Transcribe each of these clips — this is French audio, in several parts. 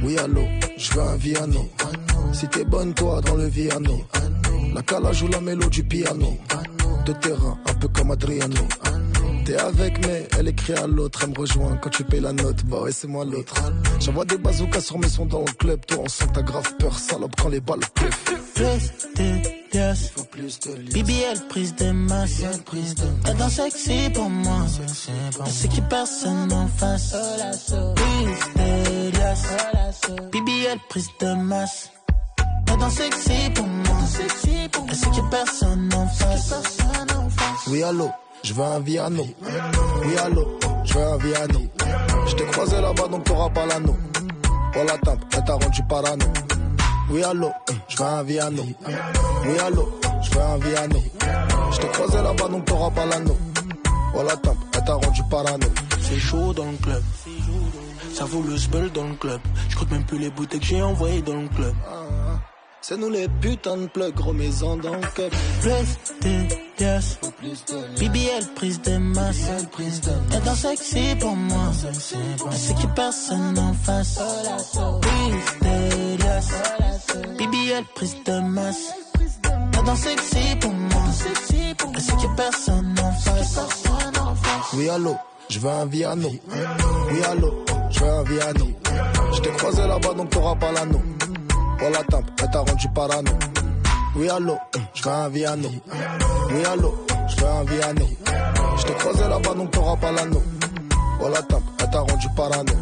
Oui allô, je veux un Viano. Si t'es bonne toi dans le Viano. La cala joue la mélodie du piano. De terrain, un peu comme Adriano. T'es avec mais elle écrit à l'autre. Elle me rejoint quand tu payes la note. Bah ouais c'est moi l'autre. J'envoie des bazookas sur mes sons dans le club. Toi on sent ta grave peur salope quand les balles pleuvent. Plus de liasses. BBL prise de masse. Elle danse sexy pour moi. Elle sait qu'il personne en face. Prise de liasses. BBL prise de masse. Elle danse sexy pour moi. Elle sait qu'il personne en face. Oui allô, je veux un Viano. Oui allô, je veux un Viano. Je t'ai croisé là-bas donc t'auras pas l'anneau. Oh la tempe, elle t'a rendu parano. Oui allô, je veux un Viano. Oui allô, je veux un Viano. Je t'ai croisé là-bas donc t'auras pas l'anneau. Oh la tempe, elle t'a rendu parano. C'est chaud dans le club. Ça vaut le spell dans le club. Je crois même plus les bouteilles que j'ai envoyées dans le club. C'est nous les putains de plugs, remets-en dans le cup. Plus de liasses. BBL prise de masse. Elle danse sexy pour moi. Elle sait qu'il personne en face. Prise de liasses. BBL prise de masse. Elle danse sexy pour moi. Elle sait qu'il personne en face. Oui allô, je veux un Viano. Oui allô, je veux un Viano. Je t'ai croisé là-bas donc t'auras pas l'anneau. Oh la tempe, elle t'a rendu parano. Oui allô, je veux un Viano. Oui allô, je veux un Viano. Je t'ai croisé là-bas donc t'auras pas l'anneau. Oh la tempe, elle t'a rendu parano.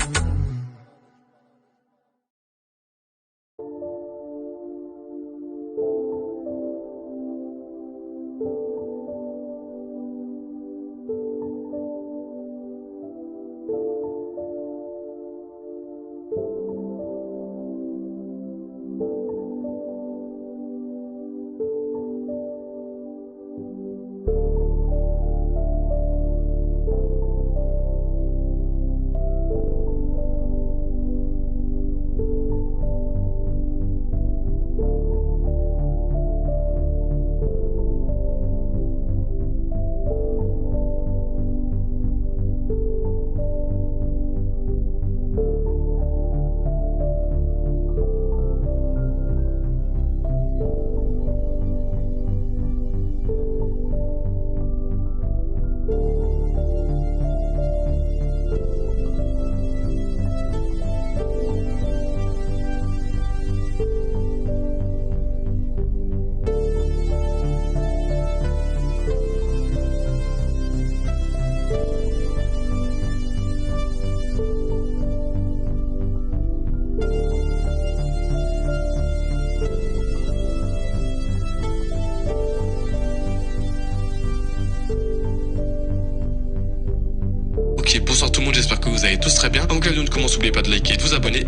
Ok, bonsoir tout le monde, j'espère que vous allez tous très bien. En cas de commence, n'oubliez pas de liker et de vous abonner.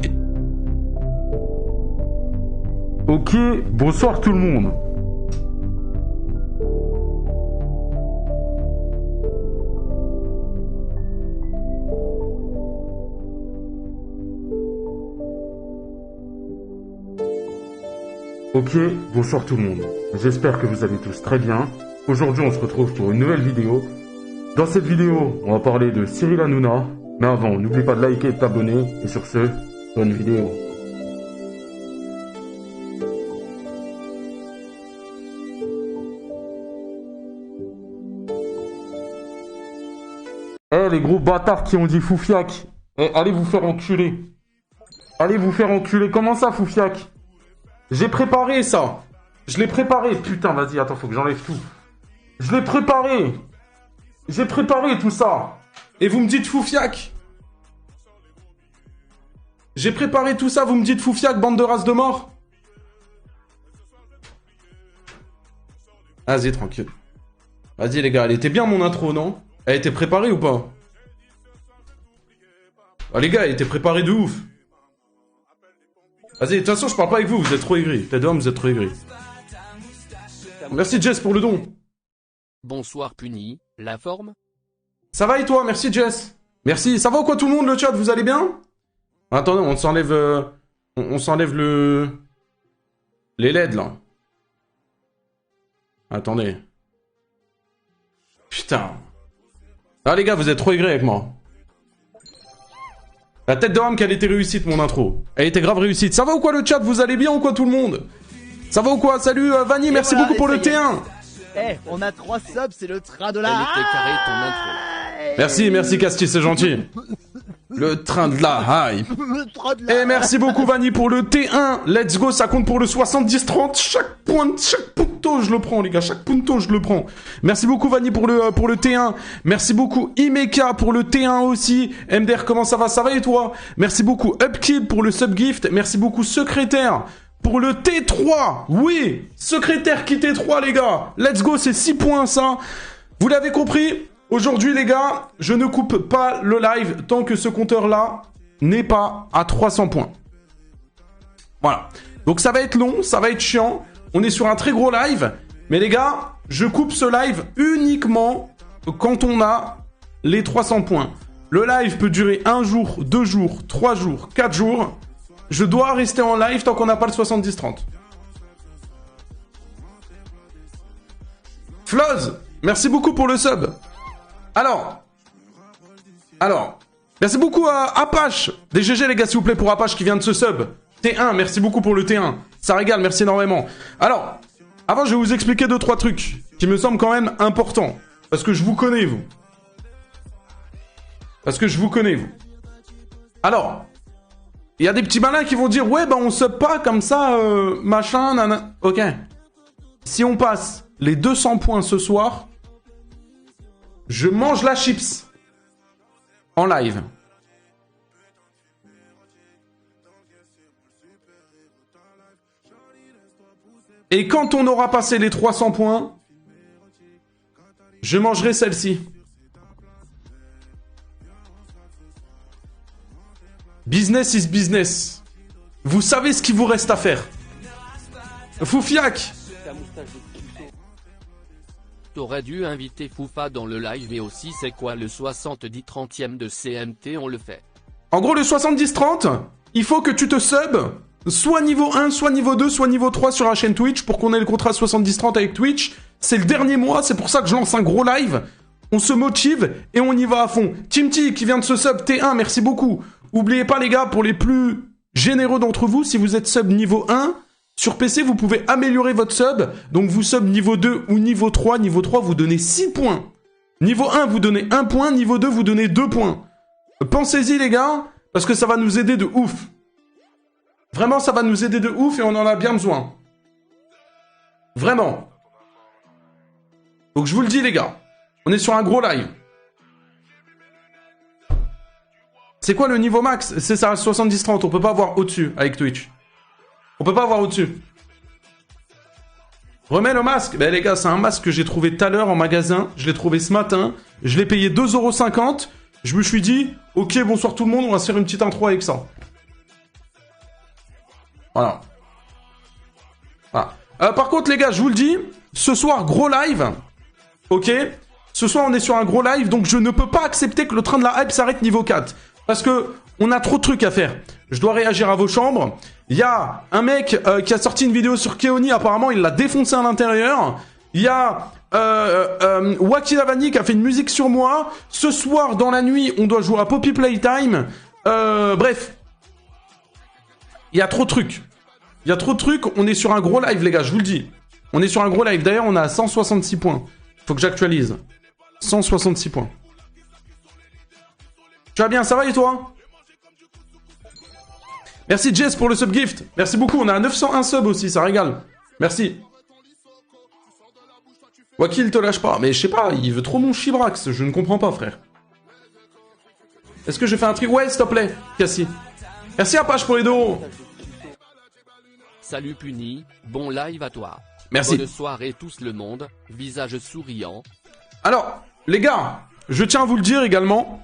Ok, bonsoir tout le monde. Ok, bonsoir tout le monde. J'espère que vous allez tous très bien. Aujourd'hui, on se retrouve pour une nouvelle vidéo. Dans cette vidéo, on va parler de Cyril Hanouna. Mais avant, n'oublie pas de liker et de t'abonner. Et sur ce, bonne vidéo. Eh les gros bâtards qui ont dit Foufiak. Eh, allez vous faire enculer. Allez vous faire enculer. Comment ça, Foufiak? J'ai préparé ça. Je l'ai préparé. Putain, vas-y, attends, faut que j'enlève tout. Je l'ai préparé. J'ai préparé tout ça. Et vous me dites Foufiak. J'ai préparé tout ça, vous me dites Foufiak, bande de race de mort. Vas-y, tranquille. Vas-y, les gars, elle était bien mon intro, non? Elle était préparée ou pas? Ah, les gars, elle était préparée de ouf. Vas-y, de toute façon, je parle pas avec vous, vous êtes trop aigris. T'es d'homme, vous êtes trop aigris. Merci, Jess, pour le don. Bonsoir Puni, la forme? Ça va et toi? Merci, Jess. Merci. Ça va ou quoi tout le monde, le chat? Vous allez bien? Attendez, on s'enlève... on s'enlève les LED, là. Attendez. Putain. Ah, les gars, vous êtes trop aigris avec moi. La tête de rame qu'elle était réussite, mon intro. Elle était grave réussite. Ça va ou quoi le chat? Vous allez bien ou quoi tout le monde? Ça va ou quoi? Salut Vanny, merci beaucoup pour le T1. Eh, on a 3 subs, c'est le train de la... Elle était carrée ton intro. Merci Casti, c'est gentil. Le train de la hype. Et merci beaucoup Vanny pour le T1. Let's go, ça compte pour le 70-30. Chaque punto, je le prends les gars. Chaque punto, je le prends. Merci beaucoup Vanny pour le T1. Merci beaucoup Imeka pour le T1 aussi. MDR, comment ça va? Ça va et toi? Merci beaucoup Upkeep pour le subgift. Merci beaucoup Secrétaire pour le T3. Oui, Secrétaire qui T3 les gars. Let's go, c'est 6 points ça. Vous l'avez compris? Aujourd'hui, les gars, je ne coupe pas le live tant que ce compteur-là n'est pas à 300 points. Voilà. Donc, ça va être long, ça va être chiant. On est sur un très gros live. Mais les gars, je coupe ce live uniquement quand on a les 300 points. Le live peut durer 1 jour, 2 jours, 3 jours, 4 jours. Je dois rester en live tant qu'on n'a pas le 70-30. Floz, merci beaucoup pour le sub. Alors, merci beaucoup à Apache. Des GG les gars s'il vous plaît pour Apache qui vient de ce sub. T1, merci beaucoup pour le T1. Ça régale, merci énormément. Alors, avant je vais vous expliquer 2-3 trucs qui me semblent quand même importants. Parce que je vous connais vous. Alors, il y a des petits malins qui vont dire ouais bah on sub pas comme ça, machin, nana. Ok. Si on passe les 200 points ce soir... Je mange la chips en live. Et quand on aura passé les 300 points, je mangerai celle-ci. Business is business. Vous savez ce qu'il vous reste à faire. Foufiac. T'aurais dû inviter Foufa dans le live et aussi c'est quoi le 70-30e de CMT, on le fait. En gros le 70-30, il faut que tu te subs soit niveau 1, soit niveau 2, soit niveau 3 sur la chaîne Twitch pour qu'on ait le contrat 70-30 avec Twitch. C'est le dernier mois, c'est pour ça que je lance un gros live. On se motive et on y va à fond. Timty qui vient de se sub T1, merci beaucoup. Oubliez pas les gars, pour les plus généreux d'entre vous, si vous êtes sub niveau 1... Sur PC, vous pouvez améliorer votre sub. Donc, vous sub niveau 2 ou niveau 3. Niveau 3, vous donnez 6 points. Niveau 1, vous donnez 1 point. Niveau 2, vous donnez 2 points. Pensez-y, les gars, parce que ça va nous aider de ouf. Vraiment, ça va nous aider de ouf et on en a bien besoin. Vraiment. Donc, je vous le dis, les gars. On est sur un gros live. C'est quoi le niveau max? C'est ça, 70-30. On peut pas avoir au-dessus avec Twitch. On peut pas avoir au-dessus. Remets le masque. Ben les gars, c'est un masque que j'ai trouvé tout à l'heure en magasin. Je l'ai trouvé ce matin. Je l'ai payé 2,50 €. Je me suis dit, ok, bonsoir tout le monde, on va se faire une petite intro avec ça. Voilà. Par contre, les gars, je vous le dis, ce soir, gros live. Ok? Ce soir, on est sur un gros live, donc je ne peux pas accepter que le train de la hype s'arrête niveau 4. Parce que on a trop de trucs à faire. Je dois réagir à vos chambres. Il y a un mec qui a sorti une vidéo sur Keoni, apparemment il l'a défoncé à l'intérieur. Il y a Wakilavani qui a fait une musique sur moi. Ce soir, dans la nuit, on doit jouer à Poppy Playtime. Bref. Il y a trop de trucs. On est sur un gros live, les gars, je vous le dis. On est sur un gros live. D'ailleurs, on a 166 points. Faut que j'actualise. 166 points. Tu vas bien, ça va et toi? Merci Jess pour le subgift. Merci beaucoup, on a 901 subs aussi, ça régale. Merci. Wakil te lâche pas. Mais je sais pas, il veut trop mon Chibrax. Je ne comprends pas, frère. Est-ce que je fais un truc? Ouais, s'il te plaît, Cassie. Merci Apache pour les 2 €. Salut Puni, bon live à toi. Merci. Bonne soirée tous le monde, visage souriant. Alors, les gars, je tiens à vous le dire également.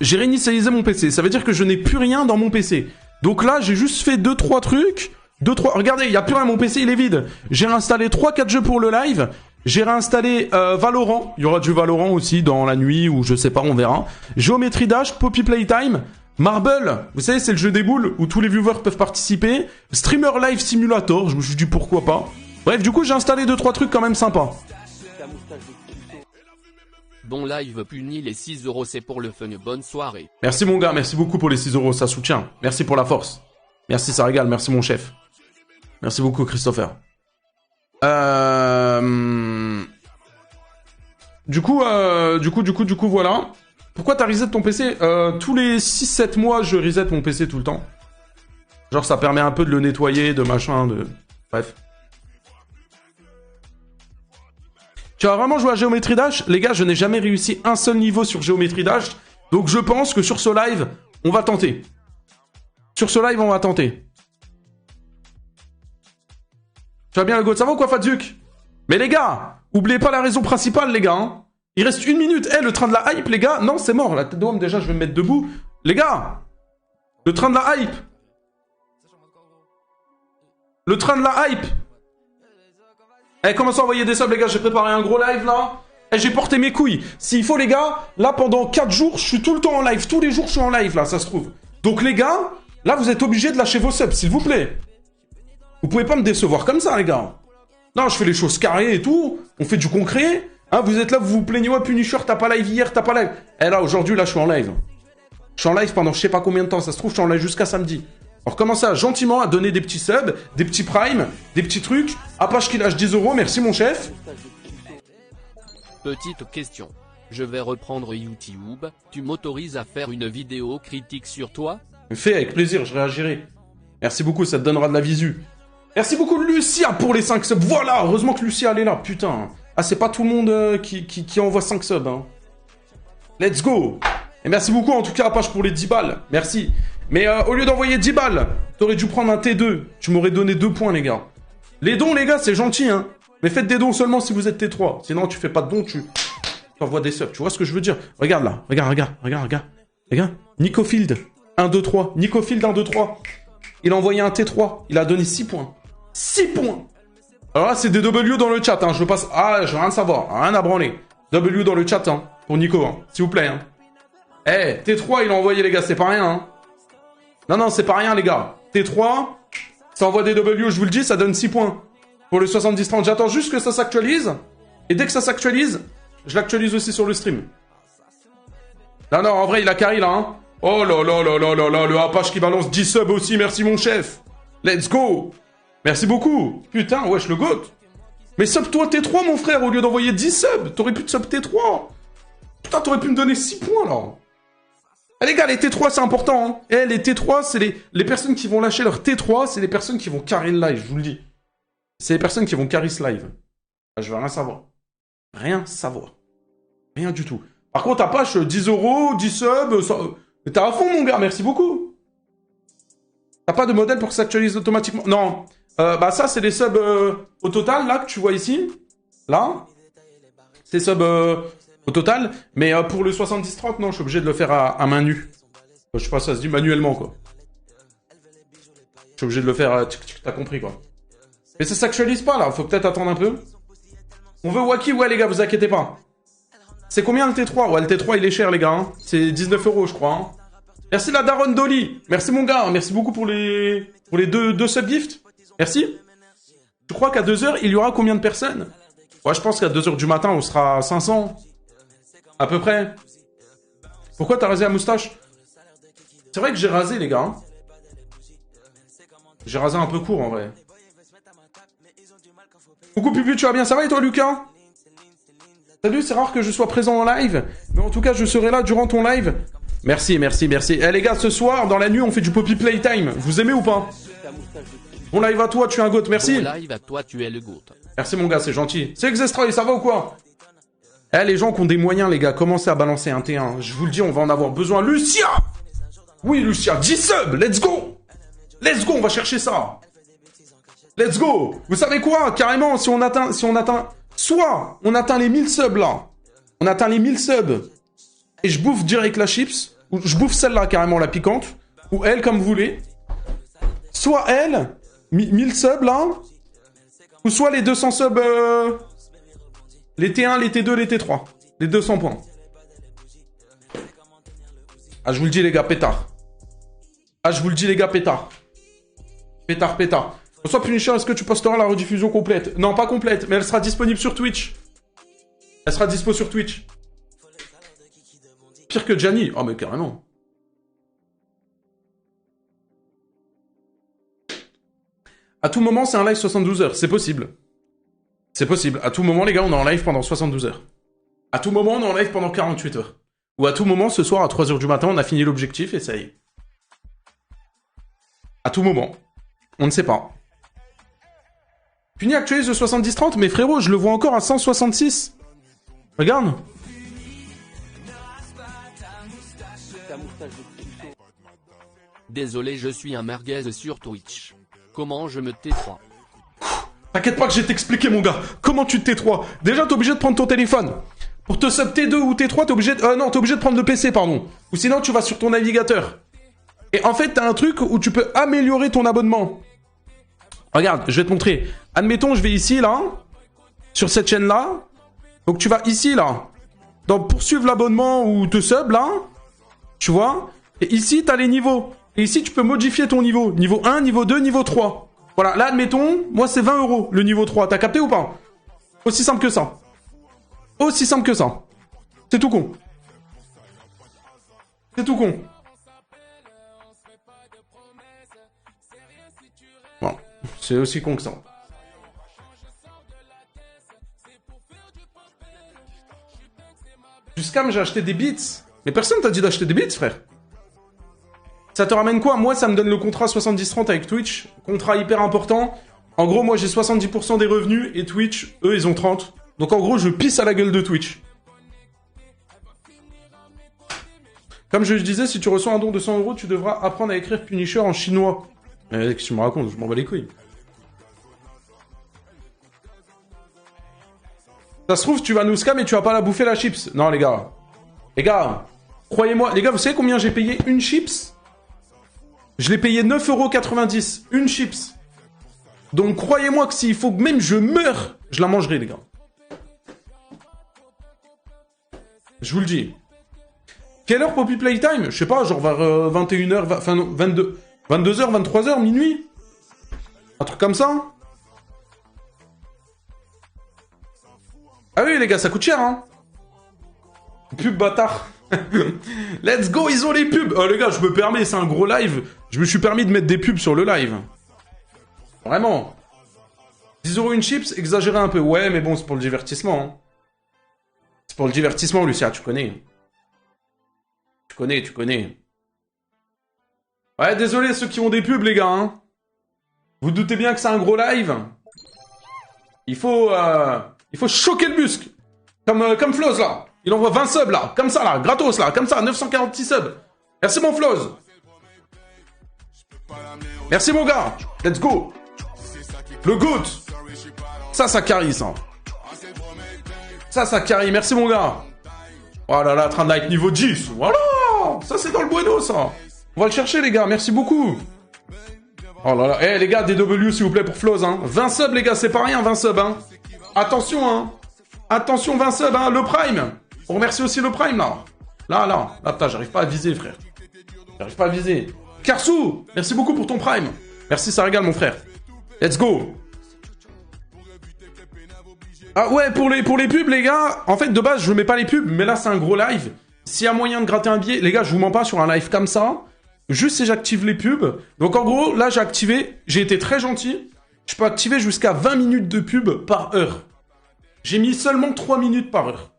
J'ai réinitialisé mon PC. Ça veut dire que je n'ai plus rien dans mon PC. Donc là, j'ai juste fait 2-3 trucs. 2-3... Regardez, il n'y a plus rien. Mon PC, il est vide. J'ai réinstallé 3-4 jeux pour le live. J'ai réinstallé Valorant. Il y aura du Valorant aussi dans la nuit ou je sais pas, on verra. Geometry Dash, Poppy Playtime. Marble, vous savez, c'est le jeu des boules où tous les viewers peuvent participer. Streamer Live Simulator, je me suis dit pourquoi pas. Bref, du coup, j'ai installé 2-3 trucs quand même sympas. Bon live puni les 6 €, c'est pour le fun, bonne soirée. Merci mon gars, merci beaucoup pour les 6 €, ça soutient. Merci pour la force. Merci, ça régale, merci mon chef. Merci beaucoup Christopher. Du coup, voilà. Pourquoi t'as reset ton PC? Tous les 6-7 mois, je reset mon PC tout le temps. Genre, ça permet un peu de le nettoyer, de machin, de... Bref. Tu vas vraiment jouer à Géométrie Dash? Les gars, je n'ai jamais réussi un seul niveau sur Géométrie Dash. Donc, je pense que sur ce live, on va tenter. Sur ce live, on va tenter. Tu vas bien, le go? Ça va ou quoi, Fadzuk? Mais les gars, oubliez pas la raison principale, les gars. Hein. Il reste 1 minute. Eh, le train de la hype, les gars. Non, c'est mort. La tête de homme, déjà, je vais me mettre debout. Les gars, le train de la hype. Le train de la hype. Eh, commencez à envoyer des subs, les gars. J'ai préparé un gros live, là. Eh, j'ai porté mes couilles. S'il faut, les gars, là, pendant 4 jours, je suis tout le temps en live. Tous les jours, je suis en live, là, ça se trouve. Donc, les gars, là, vous êtes obligés de lâcher vos subs, s'il vous plaît. Vous pouvez pas me décevoir comme ça, les gars. Non, je fais les choses carrées et tout. On fait du concret. Hein, vous êtes là, vous vous plaignez. Ouais, Punisher, t'as pas live hier, t'as pas live. Eh là, aujourd'hui, là, je suis en live. Je suis en live pendant je sais pas combien de temps. Ça se trouve, je suis en live jusqu'à samedi. Alors, commencez à gentiment à donner des petits subs, des petits primes, des petits trucs. Apache qui lâche 10 €. Merci, mon chef. Petite question. Je vais reprendre YouTube. Tu m'autorises à faire une vidéo critique sur toi? Fais avec plaisir, je réagirai. Merci beaucoup, ça te donnera de la visu. Merci beaucoup Lucia pour les 5 subs. Voilà, heureusement que Lucia elle est là, putain. Ah, c'est pas tout le monde qui envoie 5 subs. Hein. Let's go. Et merci beaucoup en tout cas Apache pour les 10 balles. Merci. Mais au lieu d'envoyer 10 balles, t'aurais dû prendre un T2. Tu m'aurais donné 2 points les gars. Les dons les gars, c'est gentil hein. Mais faites des dons seulement si vous êtes T3. Sinon tu fais pas de dons, tu envoies des subs. Tu vois ce que je veux dire? Regarde là, regarde. Nicofield, 1, 2, 3. Nicofield, 1, 2, 3. Il a envoyé un T3. Il a donné 6 points. 6 points. Alors là, c'est des W dans le chat. Hein. Je passe... Ah, je veux rien savoir. Rien à branler. W dans le chat, hein. Pour Nico, hein. S'il vous plaît. Hein. Eh, T3, il a envoyé, les gars. C'est pas rien, hein. Non, c'est pas rien, les gars. T3, ça envoie des W, je vous le dis, ça donne 6 points. Pour le 70-30. J'attends juste que ça s'actualise. Et dès que ça s'actualise, je l'actualise aussi sur le stream. Non, en vrai, il a carry, là, hein. Oh là, le Apache qui balance 10 subs aussi, merci mon chef. Let's go. Merci beaucoup. Putain, wesh, le GOAT. Mais sub toi T3, mon frère, au lieu d'envoyer 10 subs, t'aurais pu te sub T3. Putain, t'aurais pu me donner 6 points, là. Eh, les gars, les T3, c'est important, hein. Eh, les T3, c'est les personnes qui vont lâcher leur T3, c'est les personnes qui vont carry le live, je vous le dis. C'est les personnes qui vont carry ce live. Ah, je veux rien savoir. Rien savoir. Rien du tout. Par contre, Apache, 10 €, 10 subs, ça... T'es à fond, mon gars, merci beaucoup. T'as pas de modèle pour que ça s'actualise automatiquement? Non. Bah ça, c'est les subs au total, là, que tu vois ici. Là. C'est subs au total. Mais pour le 70-30, non, je suis obligé de le faire à main nue. Je sais pas, ça se dit manuellement, quoi. Je suis obligé de le faire... T'as compris, quoi. Mais ça s'actualise pas, là. Faut peut-être attendre un peu. On veut Wacky, ouais, les gars, vous inquiétez pas. C'est combien le T3? Ouais, le T3, il est cher, les gars. Hein. C'est 19 €, je crois. Hein. Merci la daronne Dolly. Merci, mon gars. Merci beaucoup pour les deux subgifts. Merci. Je crois qu'à 2h, il y aura combien de personnes? Ouais, je pense qu'à 2h du matin, on sera 500. À peu près. Pourquoi t'as rasé la moustache? C'est vrai que j'ai rasé, les gars. Hein. J'ai rasé un peu court, en vrai. Coucou, Pupu, tu vas bien? Ça va et toi, Lucas? Salut, c'est rare que je sois présent en live, mais en tout cas, je serai là durant ton live. Merci. Eh les gars, ce soir, dans la nuit, on fait du Poppy Playtime. Vous aimez ou pas? Bon live à toi, tu es un GOAT, merci. Bon live à toi, tu es le GOAT. Merci mon gars, c'est gentil. C'est Exestroy, ça va ou quoi? Eh les gens qui ont des moyens, les gars, commencez à balancer un T1. Je vous le dis, on va en avoir besoin. Lucia! Oui, Lucia, 10 subs, let's go! Let's go, on va chercher ça. Let's go! Vous savez quoi? Carrément, si on atteint... Soit on atteint les 1000 subs là. On atteint les 1000 subs. Et je bouffe direct la chips. Ou je bouffe celle-là carrément, la piquante. Ou elle, comme vous voulez. Soit elle, 1000 subs là. Ou soit les 200 subs. Les T1, les T2, les T3. Les 200 points. Ah, je vous le dis les gars, pétard. Pétard. Soit Punisher, est-ce que tu posteras la rediffusion complète? Non, pas complète, mais elle sera disponible sur Twitch. Elle sera dispo sur Twitch. Pire que Gianni. Oh, mais carrément. À tout moment, c'est un live 72 heures. C'est possible. C'est possible. À tout moment, les gars, on est en live pendant 72 heures. À tout moment, on est en live pendant 48 heures. Ou à tout moment, ce soir, à 3 heures du matin, on a fini l'objectif et ça y est. À tout moment. On ne sait pas. Puni actualise de 70-30, mais frérot, je le vois encore à 166. Regarde. Désolé, je suis un merguez sur Twitch. Comment je me T3? T'inquiète pas que je vais t'expliquer, mon gars. Comment tu te T3? Déjà, t'es obligé de prendre ton téléphone. Pour te sub T2 ou T3, t'es obligé de... non, t'es obligé de prendre le PC, pardon. Ou sinon, tu vas sur ton navigateur. Et en fait, t'as un truc où tu peux améliorer ton abonnement. Regarde, je vais te montrer. Admettons, je vais ici, là. Sur cette chaîne-là. Donc, tu vas ici, là. Dans poursuivre l'abonnement ou te sub, là. Tu vois? Et ici, t'as les niveaux. Et ici, tu peux modifier ton niveau. Niveau 1, niveau 2, niveau 3. Voilà, là, admettons, moi, c'est 20 €, le niveau 3. T'as capté ou pas? Aussi simple que ça. Aussi simple que ça. C'est tout con. C'est tout con. Voilà. C'est aussi con que ça. Du scam, j'ai acheté des bits. Mais personne t'a dit d'acheter des bits, frère. Ça te ramène quoi? Moi, ça me donne le contrat 70-30 avec Twitch. Contrat hyper important. En gros, moi, j'ai 70% des revenus et Twitch, eux, ils ont 30%. Donc, en gros, je pisse à la gueule de Twitch. Comme je disais, si tu reçois un don de 100 €, tu devras apprendre à écrire Punisher en chinois. Qu'est-ce que tu me racontes? Je m'en bats les couilles. Ça se trouve, tu vas nous scam et tu vas pas la bouffer, la chips. Non, les gars. Les gars, croyez-moi. Les gars, vous savez combien j'ai payé une chips? Je l'ai payé 9,90 €. Une chips. Donc, croyez-moi que s'il faut que même je meure, je la mangerai, les gars. Je vous le dis. Quelle heure Poppy Playtime? Je sais pas, genre vers 21h, enfin non, 22h, 23h, minuit. Un truc comme ça. Ah oui, les gars, ça coûte cher, hein. Pub bâtard. Let's go, ils ont les pubs. Oh, les gars, je me permets, c'est un gros live. Je me suis permis de mettre des pubs sur le live. Vraiment. 10 € une chips, exagéré un peu. Ouais, mais bon, c'est pour le divertissement. Hein. C'est pour le divertissement, Lucia, tu connais. Tu connais. Ouais, désolé ceux qui ont des pubs, les gars. Hein. Vous doutez bien que c'est un gros live. Il faut choquer le muscle. Comme Floz, là. Il envoie 20 subs, là. Comme ça, là. Gratos, là. Comme ça, 946 subs. Merci, mon Floz. Merci, mon gars. Let's go. Le GOAT. Ça carry, ça. Ça carry. Merci, mon gars. Oh là là, train de like niveau 10. Voilà. Ça, c'est dans le bueno, ça. On va le chercher, les gars. Merci beaucoup. Oh là là. Eh, les gars, DW, s'il vous plaît, pour Floz, hein. 20 subs, les gars. C'est pas rien, 20 subs, hein. Attention, hein. Attention, 20 subs, hein. Le Prime. On remercie aussi le Prime, là. Là, putain, j'arrive pas à viser, frère. J'arrive pas à viser. Karsou, merci beaucoup pour ton Prime. Merci, ça régale, mon frère. Let's go. Ah ouais, pour les pubs, les gars, en fait, de base, je mets pas les pubs, mais là, c'est un gros live. S'il y a moyen de gratter un billet, les gars, je vous mens pas sur un live comme ça. Juste si j'active les pubs. Donc, en gros, là, j'ai activé, j'ai été très gentil. Je peux activer jusqu'à 20 minutes de pub par heure. J'ai mis seulement 3 minutes par heure.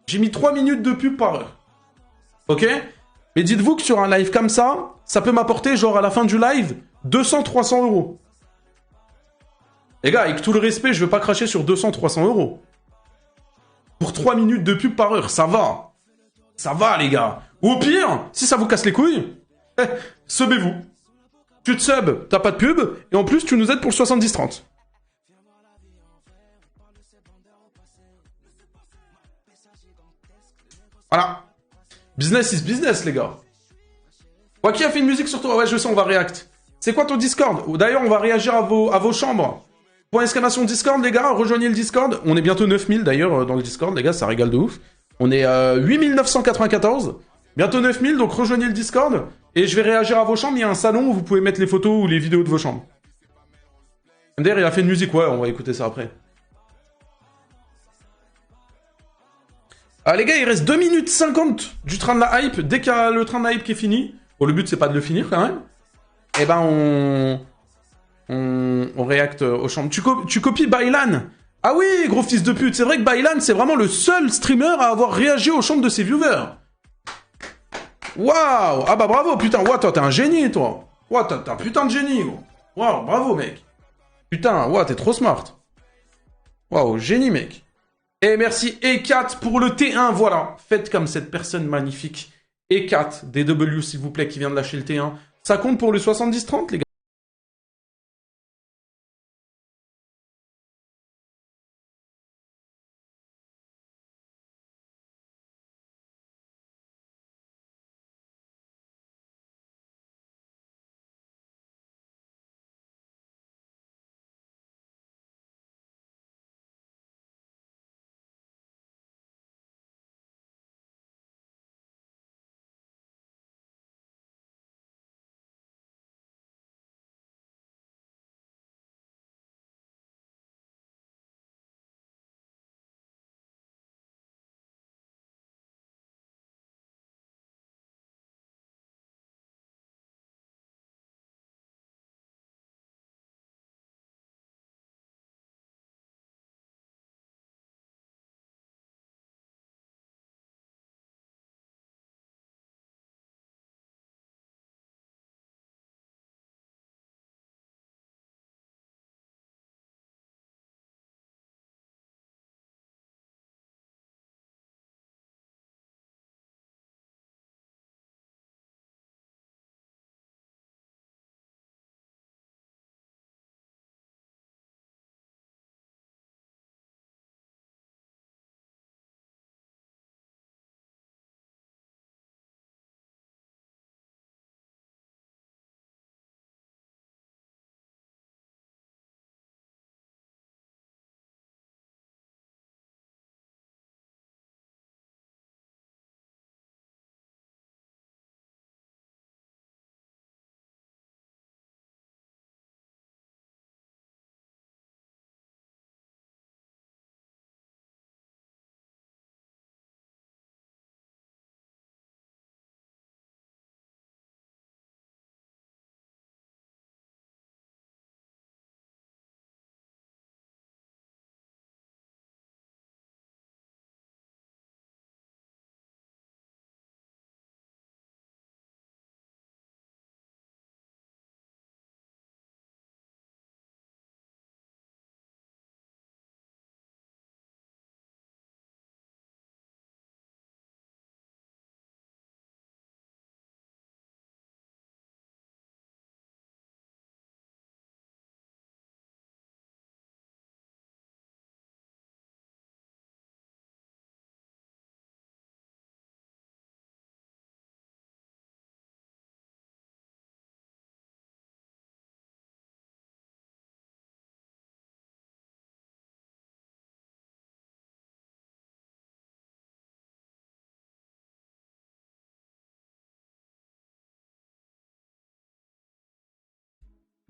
J'ai mis 3 minutes de pub par heure. Ok? Mais dites-vous que sur un live comme ça, ça peut m'apporter, genre, à la fin du live, 200-300 €. Les gars, avec tout le respect, je veux pas cracher sur 200-300 €. Pour 3 minutes de pub par heure, ça va. Ça va, les gars. Ou au pire, si ça vous casse les couilles, subez-vous. Tu te sub, t'as pas de pub, et en plus, tu nous aides pour le 70-30. Voilà. Business is business, les gars. Ouais, qui a fait une musique sur toi? Ouais, je sais, on va react. C'est quoi ton Discord? D'ailleurs, on va réagir à vos chambres. Point exclamation Discord, les gars. Rejoignez le Discord. On est bientôt 9000, d'ailleurs, dans le Discord, les gars. Ça régale de ouf. On est 8994. Bientôt 9000, donc rejoignez le Discord. Et je vais réagir à vos chambres. Il y a un salon où vous pouvez mettre les photos ou les vidéos de vos chambres. MDR, il a fait une musique. Ouais, on va écouter ça après. Les gars, il reste 2 minutes 50 du train de la hype. Dès qu'il y a le train de la hype qui est fini, bon, le but c'est pas de le finir quand même, et ben on réacte aux chambres. Tu copies Bailan. Ah oui, gros fils de pute, c'est vrai que Bailan, c'est vraiment le seul streamer à avoir réagi aux chambres de ses viewers. Waouh. Ah bah bravo, putain, ouais, toi, t'es un génie, toi. Ouais, t'es un putain de génie, gros. Waouh, bravo, mec. Putain, ouais, t'es trop smart. Waouh, génie, mec. Et merci E4 pour le T1, voilà. Faites comme cette personne magnifique. E4, DW, s'il vous plaît, qui vient de lâcher le T1. Ça compte pour le 70-30, les gars.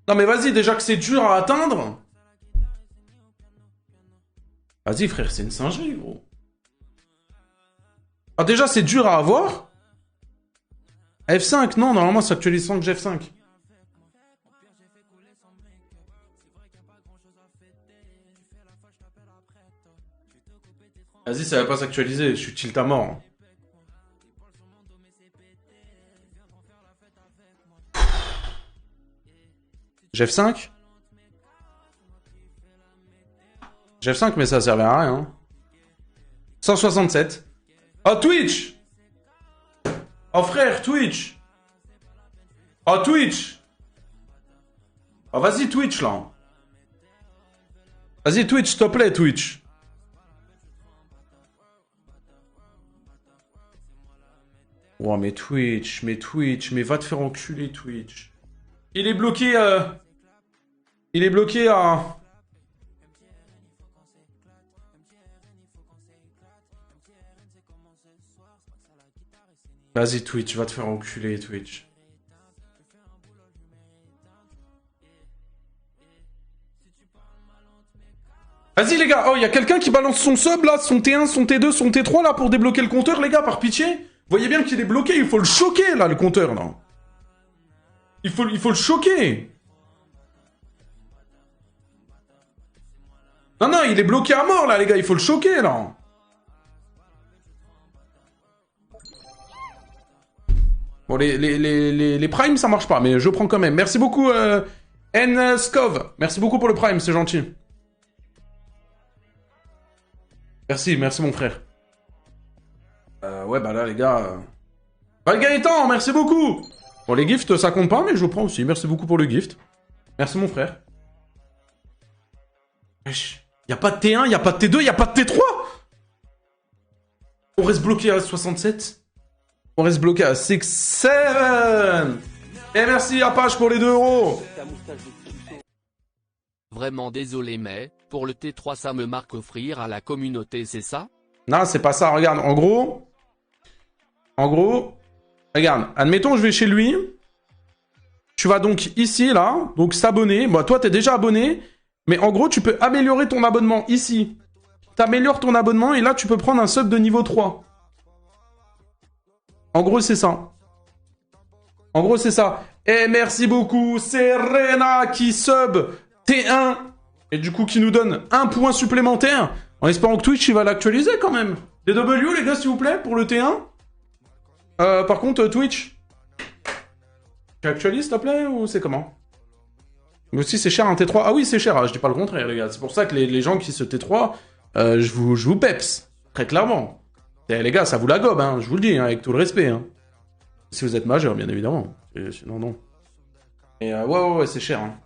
Non mais vas-y, déjà que c'est dur à atteindre. Vas-y frère, c'est une singerie, gros. Ah déjà c'est dur à avoir. F5, non, normalement ça actualise sans que F5. Vas-y, ça va pas s'actualiser, je suis tilt à mort. F5 F5, mais ça servait à rien. 167. Oh, Twitch. Oh, frère, Twitch. Oh, Twitch. Oh, vas-y, Twitch, là. Vas-y, Twitch, s'il te plaît, Twitch. Oh, mais Twitch, mais va te faire enculer, Twitch. Il est bloqué, Il est bloqué à... Vas-y, Twitch, va te faire enculer, Twitch. Vas-y les gars, oh, il y a quelqu'un qui balance son sub là, son T1, son T2, son T3 là pour débloquer le compteur les gars, par pitié. Vous voyez bien qu'il est bloqué, il faut le choquer là, le compteur là. Il faut le choquer. Non, non, il est bloqué à mort là les gars, il faut le choquer là. Bon, les primes ça marche pas, mais je prends quand même. Merci beaucoup N-Scov, merci beaucoup pour le prime, c'est gentil. Merci mon frère. Ouais, bah là, les gars... Bah, Gaëtan, merci beaucoup. Bon, les gifts, ça compte pas, mais je prends aussi. Merci beaucoup pour le gift. Merci, mon frère. Wesh. Y'a pas de T1, y'a pas de T2, y'a pas de T3. On reste bloqué à 67. On reste bloqué à 6-7. Et merci, Apache, pour les 2 euros. Vraiment désolé mais, pour le T3 ça me marque offrir à la communauté, c'est ça? Non, c'est pas ça, regarde, en gros, regarde, admettons je vais chez lui, tu vas donc ici, là, donc s'abonner, bon, toi t'es déjà abonné, mais en gros tu peux améliorer ton abonnement ici, t'améliores ton abonnement et là tu peux prendre un sub de niveau 3. En gros c'est ça. En gros c'est ça. Et merci beaucoup, c'est Rena qui sub T1, et du coup qui nous donne un point supplémentaire, en espérant que Twitch il va l'actualiser quand même. DW les gars s'il vous plaît, pour le T1. Par contre Twitch, tu actualises s'il te plaît, ou c'est comment? Mais aussi c'est cher un T3, ah oui c'est cher, je dis pas le contraire les gars, c'est pour ça que les gens qui se T3, je vous peps, très clairement. Et, les gars ça vous la gobe, hein, je vous le dis, hein, avec tout le respect. Hein. Si vous êtes majeur bien évidemment, sinon non. Et ouais c'est cher. Hein.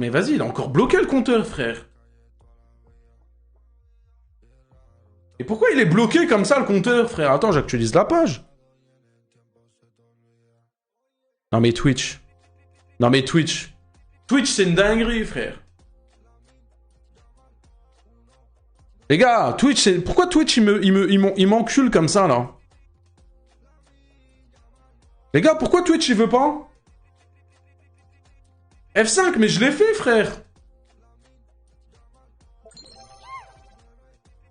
Mais vas-y, il a encore bloqué le compteur, frère. Et pourquoi il est bloqué comme ça, le compteur, frère? Attends, j'actualise la page. Non mais Twitch. Non mais Twitch. Twitch, c'est une dinguerie, frère. Les gars, Twitch, c'est... Pourquoi Twitch, il m'encule comme ça, là? Les gars, pourquoi Twitch, il veut pas? F5, mais je l'ai fait, frère.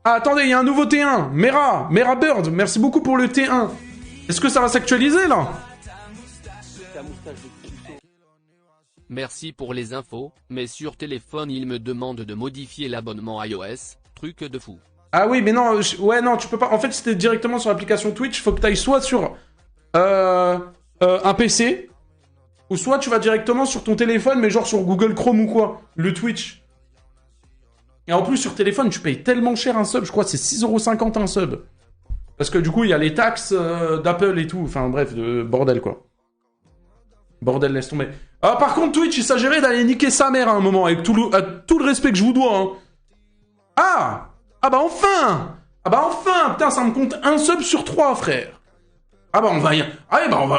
Ah, attendez, il y a un nouveau T1. Mera Bird, merci beaucoup pour le T1. Est-ce que ça va s'actualiser, là? Merci pour les infos, mais sur téléphone il me demande de modifier l'abonnement iOS, truc de fou. Ah oui, mais non, ouais, non, tu peux pas. En fait, c'était directement sur l'application Twitch, faut que tu ailles soit sur un PC, ou soit tu vas directement sur ton téléphone, mais genre sur Google Chrome ou quoi, le Twitch. Et en plus, sur téléphone, tu payes tellement cher un sub, je crois que c'est 6,50€ un sub. Parce que du coup, il y a les taxes d'Apple et tout, enfin bref, bordel quoi. Bordel, laisse tomber. Ah, par contre, Twitch, il s'agirait d'aller niquer sa mère à un moment, avec tout le respect que je vous dois. Hein. Ah! Ah bah enfin! Ah bah enfin! Putain, ça me compte un sub sur 3, frère. Ah bah on va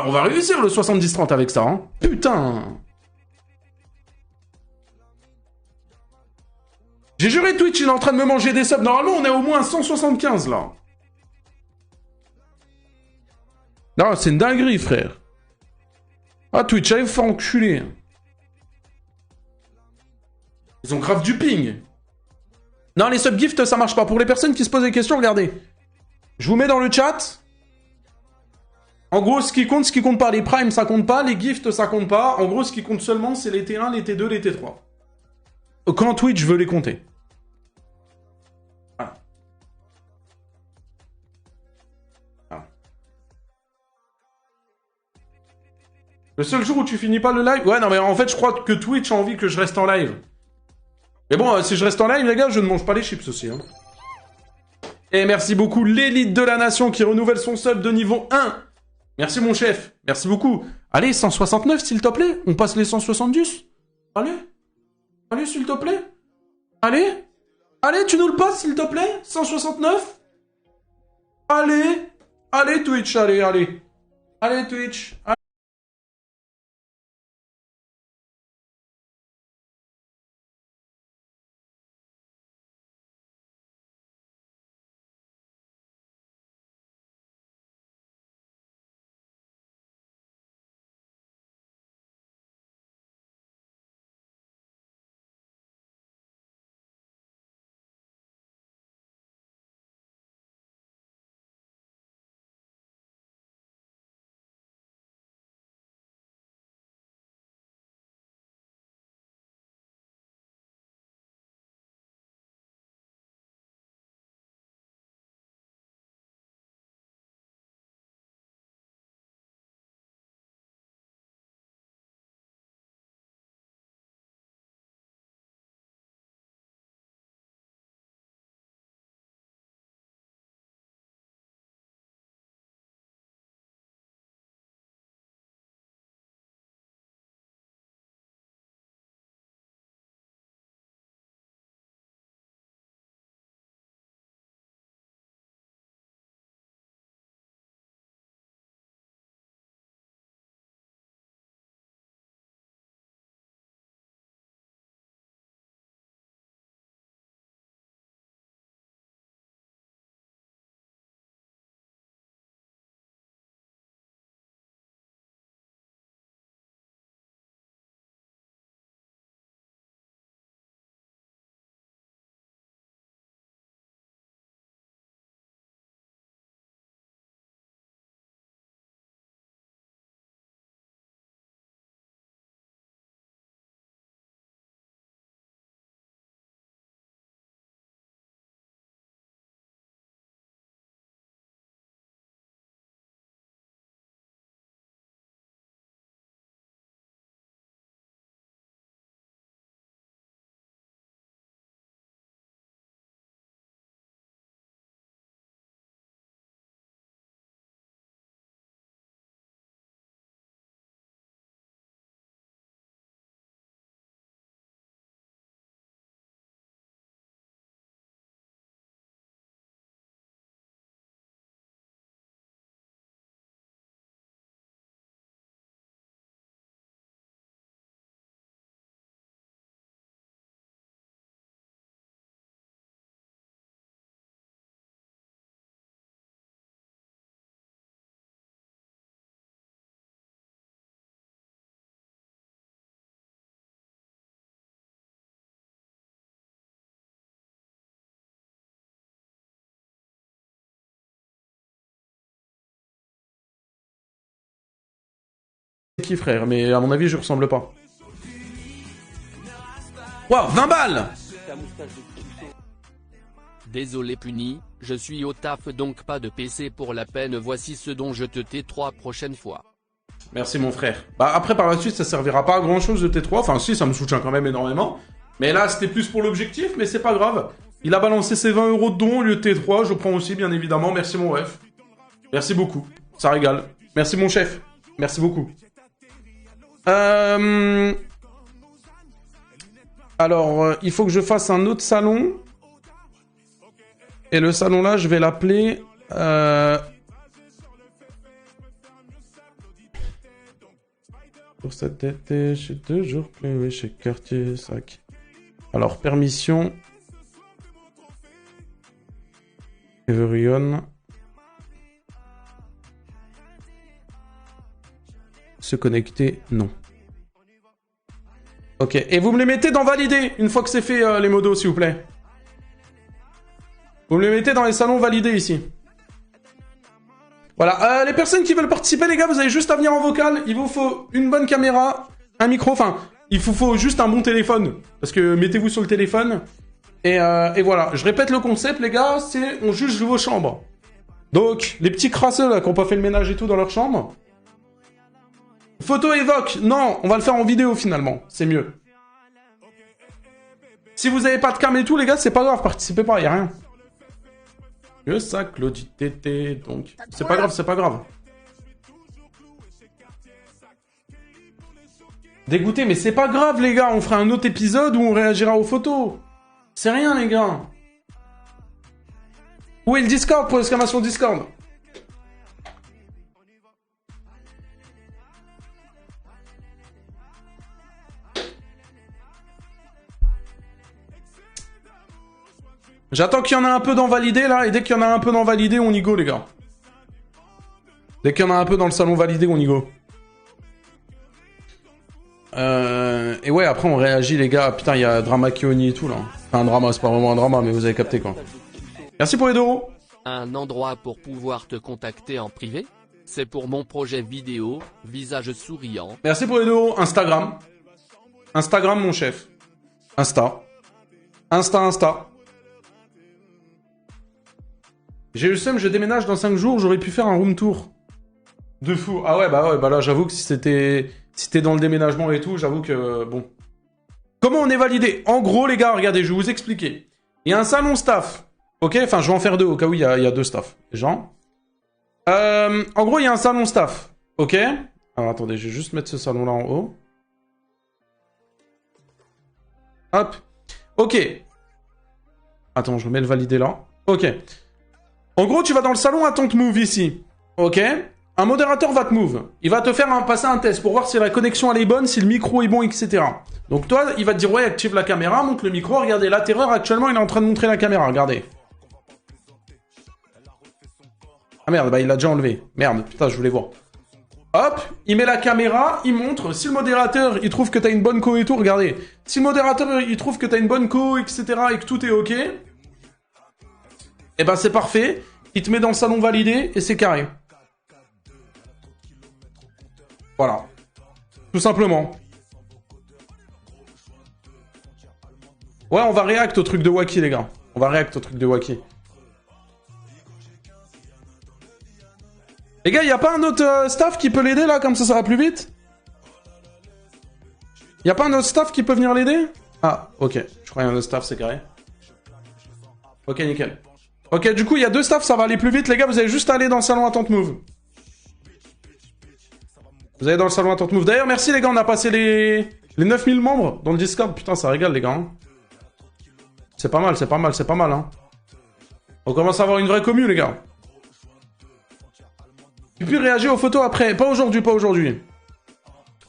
on va réussir le 70-30 avec ça, hein. Putain! J'ai juré Twitch, il est en train de me manger des subs. Normalement, on est au moins 175, là. Non, c'est une dinguerie, frère. Ah, Twitch, allez vous faire enculer. Ils ont grave du ping. Non, les subgifts, ça marche pas. Pour les personnes qui se posent des questions, regardez. Je vous mets dans le chat. En gros, ce qui compte pas. Les primes, ça compte pas. Les gifts, ça compte pas. En gros, ce qui compte seulement, c'est les T1, les T2, les T3. Quand Twitch veut les compter. Voilà. Voilà. Le seul jour où tu finis pas le live... Ouais, non, mais en fait, je crois que Twitch a envie que je reste en live. Mais bon, si je reste en live, les gars, je ne mange pas les chips aussi. Hein. Et merci beaucoup, l'élite de la nation qui renouvelle son sub de niveau 1. Merci, mon chef. Merci beaucoup. Allez, 169, s'il te plaît. On passe les 170. Allez. Allez, s'il te plaît. Allez. Allez, tu nous le passes, s'il te plaît. 169. Allez. Allez, Twitch, allez, allez. Allez, Twitch. Allez. qui, frère, mais à mon avis, je ressemble pas. Waouh, 20 balles! Désolé puni, je suis au taf donc pas de PC pour la peine, voici ce dont je te tais 3 prochaines fois. Merci mon frère. Bah après par la suite ça servira pas à grand chose de T3, enfin si ça me soutient quand même énormément. Mais là c'était plus pour l'objectif, mais c'est pas grave. Il a balancé ses 20 € de don au lieu de T3, je prends aussi bien évidemment, merci mon ref. Merci beaucoup, ça régale. Merci mon chef, merci beaucoup. Alors, il faut que je fasse un autre salon. Et le salon là, je vais l'appeler... Pour cet été, j'ai toujours plus chez Quartier Sac. Alors, permission. Everion. Se connecter, non. Ok, et vous me les mettez dans valider, une fois que c'est fait, les modos, s'il vous plaît. Vous me les mettez dans les salons validés, ici. Voilà, les personnes qui veulent participer, les gars, vous avez juste à venir en vocal. Il vous faut une bonne caméra, un micro, enfin, il vous faut juste un bon téléphone. Parce que mettez-vous sur le téléphone. Et voilà, je répète le concept, les gars, c'est on juge vos chambres. Donc, les petits crasseux, là, qui n'ont pas fait le ménage et tout dans leur chambre. Photo évoque, non, on va le faire en vidéo, finalement, c'est mieux. Si vous avez pas de cam et tout, les gars, c'est pas grave, participez pas, y a rien. Que ça, Claudie Tété, donc. C'est pas grave, c'est pas grave. Dégoûté, mais c'est pas grave, les gars. On fera un autre épisode où on réagira aux photos. C'est rien, les gars. Où est le Discord pour l'exclamation Discord? J'attends qu'il y en a un peu dans validé, là, et dès qu'il y en a un peu dans validé, on y go, les gars. Dès qu'il y en a un peu dans le salon validé, on y go. Et ouais, après, on réagit, les gars. Putain, il y a Drama Kioni et tout, là. Enfin, un drama, c'est pas vraiment un drama, mais vous avez capté, quoi. Merci pour les 2 €. Un endroit pour pouvoir te contacter en privé? C'est pour mon projet vidéo, visage souriant. Merci pour les 2 €. Instagram. Instagram, mon chef. Insta. Insta. J'ai eu le seum, je déménage dans 5 jours, j'aurais pu faire un room tour. De fou. Ah ouais, bah là, j'avoue que si c'était dans le déménagement et tout, j'avoue que, bon. Comment on est validé? En gros, les gars, regardez, je vais vous expliquer. Il y a un salon staff. Ok, enfin, je vais en faire 2, au cas où il y a 2 staff. Gens. En gros, il y a un salon staff. Ok? Alors, attendez, je vais juste mettre ce salon-là en haut. Hop. Ok. Attends, je remets le validé là. Ok. En gros, tu vas dans le salon Attente Move ici. Ok? Un modérateur va te move. Il va te faire passer un test pour voir si la connexion elle est bonne, si le micro est bon, etc. Donc toi, il va te dire, ouais, active la caméra, monte le micro. Regardez, la terreur, actuellement, il est en train de montrer la caméra. Regardez. Ah merde, bah il l'a déjà enlevé. Merde, putain, je voulais voir. Hop, il met la caméra, il montre. Si le modérateur, il trouve que t'as une bonne co et tout, regardez. Si le modérateur, il trouve que t'as une bonne co, etc. et que tout est ok... Eh ben c'est parfait, il te met dans le salon validé et c'est carré. Voilà. Tout simplement. Ouais, on va react au truc de Wacky, les gars. On va react au truc de Wacky. Les gars, y a pas un autre staff qui peut l'aider là, comme ça va plus vite? Y a pas un autre staff qui peut venir l'aider? Ah, ok. Je crois qu'il y a un autre staff, c'est carré. Ok, nickel. Ok, du coup, il y a 2 staffs, ça va aller plus vite. Les gars, vous avez juste à aller dans le salon Attente Move. Vous allez dans le salon Attente Move. D'ailleurs, merci les gars, on a passé les 9000 membres dans le Discord. Putain, ça régale les gars. Hein. C'est pas mal, c'est pas mal, c'est pas mal. Hein. On commence à avoir une vraie commu, les gars. Tu peux réagir aux photos après. Pas aujourd'hui, pas aujourd'hui.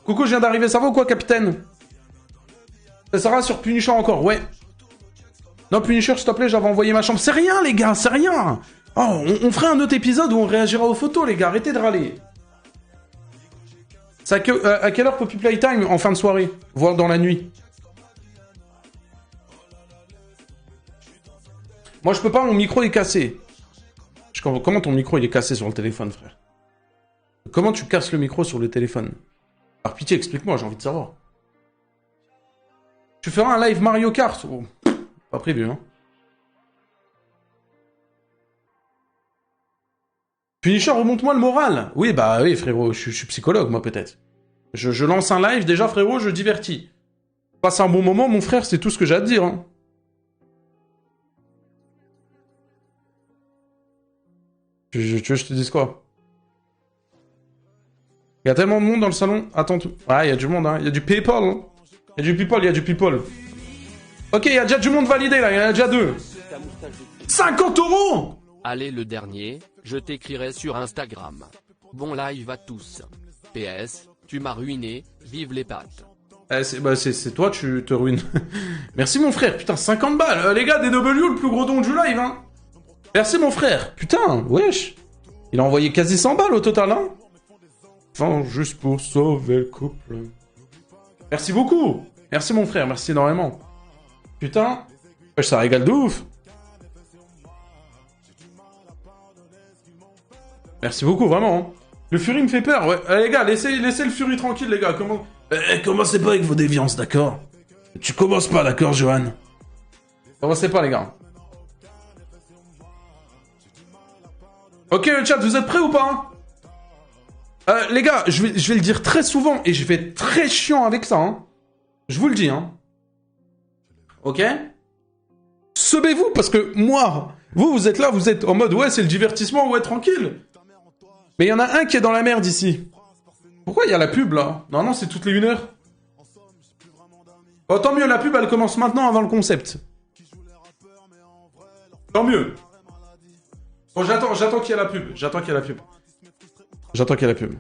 Coucou, je viens d'arriver. Ça va ou quoi, capitaine? Ça sera sur Punisher encore, ouais. Non, Punisher, s'il te plaît, j'avais envoyé ma chambre. C'est rien, les gars, c'est rien. Oh, on ferait un autre épisode où on réagira aux photos, les gars. Arrêtez de râler. C'est à quelle heure Poppy Playtime en fin de soirée? Voire dans la nuit? Moi, je peux pas, mon micro est cassé. Comment ton micro, il est cassé sur le téléphone, frère? Comment tu casses le micro sur le téléphone? Par pitié, explique-moi, j'ai envie de savoir. Tu feras un live Mario Kart? Oh, pas prévu, hein. Punisher, remonte-moi le moral. Oui, bah oui, frérot, je suis psychologue, moi, peut-être. Je lance un live, déjà, frérot, je divertis. Passe un bon moment, mon frère, c'est tout ce que j'ai à te dire, hein. Tu veux que je te dise quoi? Il y a tellement de monde dans le salon. Attends tout. Ouais, il y a du monde, hein. Il y a du people. Hein. Il y a du people, il y a du people. Ok, il y a déjà du monde validé, là. Il y en a déjà 2. 50 €. Allez, le dernier, je t'écrirai sur Instagram. Bon live à tous. PS, tu m'as ruiné, vive les pattes. C'est toi, tu te ruines. Merci, mon frère. Putain, 50 balles. Les gars, DW, le plus gros don du live, hein. Merci, mon frère. Putain, wesh. Il a envoyé quasi 100 balles au total, hein. Enfin, juste pour sauver le couple. Merci beaucoup. Merci, mon frère. Merci énormément. Putain. Wesh, ça régale de ouf. Merci beaucoup, vraiment. Le Fury me fait peur, ouais. Les gars, laissez le Fury tranquille, les gars. Commencez pas avec vos déviances, d'accord? Tu commences pas, d'accord, Johan? Commencez pas, les gars. Ok, le chat, vous êtes prêts ou pas, hein? Les gars, je vais le dire très souvent, et je vais être très chiant avec ça, hein. Je vous le dis, hein. Ok? Subez-vous, parce que moi, vous êtes là, vous êtes en mode, ouais, c'est le divertissement, ouais, tranquille. Mais il y en a un qui est dans la merde ici. Pourquoi il y a la pub là? Non, c'est toutes les 1 heure. Oh, tant mieux, la pub elle commence maintenant avant le concept. Tant mieux. Bon, j'attends qu'il y ait la pub. J'attends qu'il y ait la pub.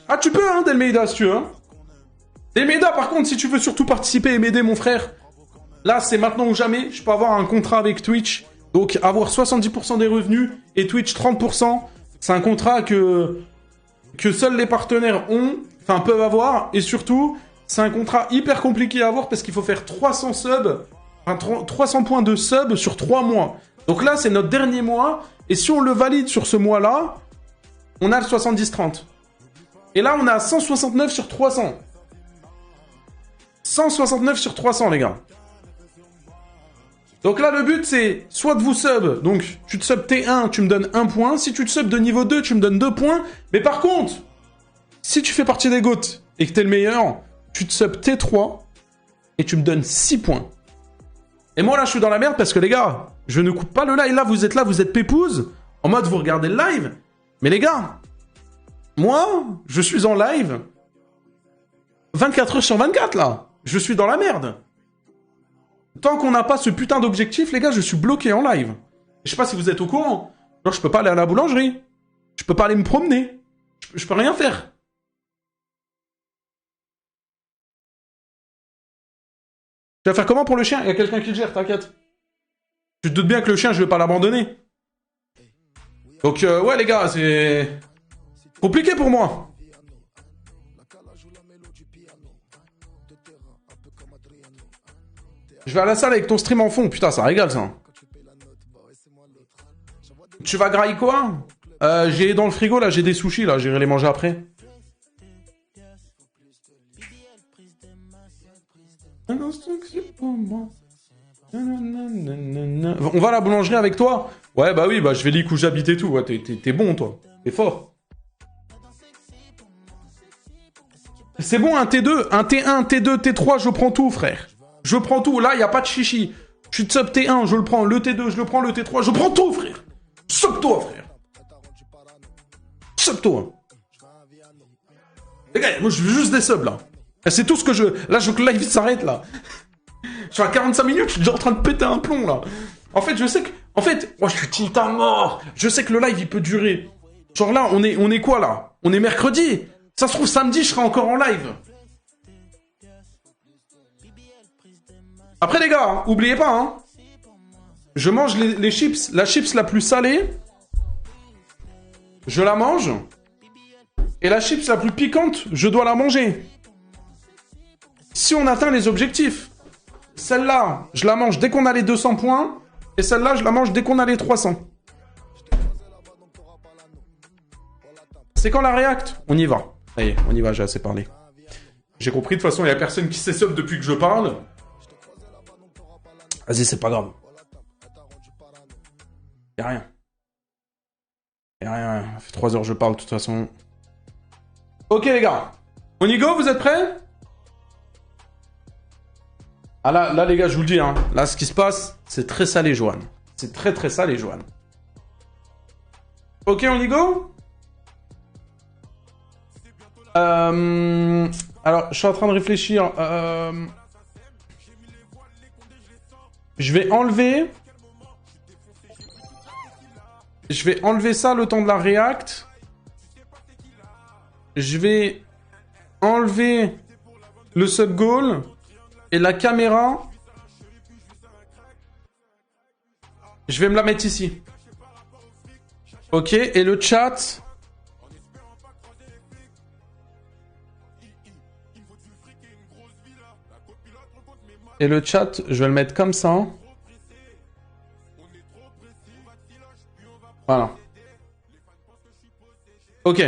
Ah, tu peux, hein, Delmeida, si tu veux. Hein. Delmeida, par contre, si tu veux surtout participer et m'aider, mon frère. Là, c'est maintenant ou jamais. Je peux avoir un contrat avec Twitch. Donc, avoir 70% des revenus et Twitch 30%. C'est un contrat que seuls les partenaires peuvent avoir. Et surtout, c'est un contrat hyper compliqué à avoir parce qu'il faut faire 300 subs, 300 points de sub sur 3 mois. Donc là, c'est notre dernier mois. Et si on le valide sur ce mois-là, on a le 70-30. Et là, on a 169 sur 300. 169 sur 300, les gars. Donc là, le but, c'est soit de vous sub. Donc, tu te sub T1, tu me donnes 1 point. Si tu te sub de niveau 2, tu me donnes 2 points. Mais par contre, si tu fais partie des GOAT et que t'es le meilleur, tu te sub T3 et tu me donnes 6 points. Et moi, là, je suis dans la merde parce que, les gars, je ne coupe pas le live. Là, vous êtes pépouze. En mode, vous regardez le live. Mais les gars, moi, je suis en live 24 heures sur 24, là. Je suis dans la merde. Tant qu'on n'a pas ce putain d'objectif, les gars, je suis bloqué en live. Je sais pas si vous êtes au courant. Genre, je peux pas aller à la boulangerie. Je peux pas aller me promener. Je peux rien faire. Tu vas faire comment pour le chien? Il y a quelqu'un qui le gère, t'inquiète. Tu te doutes bien que le chien, je vais pas l'abandonner. Donc, ouais, les gars, c'est compliqué pour moi. Je vais à la salle avec ton stream en fond. Putain, ça régale, ça. Tu vas grailler quoi? J'ai dans le frigo, là, j'ai des sushis, là. J'irai les manger après. On va à la boulangerie avec toi? Ouais, bah oui, bah je vais lire où j'habite et tout. Ouais, t'es bon, toi. T'es fort. C'est bon, un T2, un T1, T2, T3, je prends tout, frère. Je prends tout. Là, il n'y a pas de chichi. Je suis sub T1, je le prends. Le T2, je le prends. Le T3, je prends tout, frère. Sub-toi, frère. Sub-toi. Les gars, moi, je veux juste des subs, là. C'est tout ce que je... Là, je veux que le live s'arrête, là. Je suis à 45 minutes, je suis déjà en train de péter un plomb, là. En fait, je sais que... En fait, moi, je suis tilt à mort. Je sais que le live, il peut durer. Genre là, on est quoi, là? On est mercredi. Ça se trouve, samedi, je serai encore en live. Après, les gars, hein, oubliez pas, hein. Je mange les chips. La chips la plus salée, je la mange. Et la chips la plus piquante, je dois la manger. Si on atteint les objectifs. Celle-là, je la mange dès qu'on a les 200 points. Et celle-là, je la mange dès qu'on a les 300. C'est quand la React? On y va. Allez, on y va, j'ai assez parlé. J'ai compris, de toute façon, il y a personne qui s'essomme depuis que je parle. Vas-y, c'est pas grave. Y'a rien. Y'a rien. Ça fait 3 heures que je parle, de toute façon. Ok, les gars. On y go, vous êtes prêts? Ah là, les gars, je vous le dis, hein. Là, ce qui se passe, c'est très salé, Joanne. C'est très, très salé, Joanne. Ok, on y go? Alors, je suis en train de réfléchir. Je vais enlever... Je vais enlever ça le temps de la React. Je vais enlever le sub-goal et la caméra. Je vais me la mettre ici. Ok, et le chat... Et le chat, je vais le mettre comme ça. Voilà. Ok.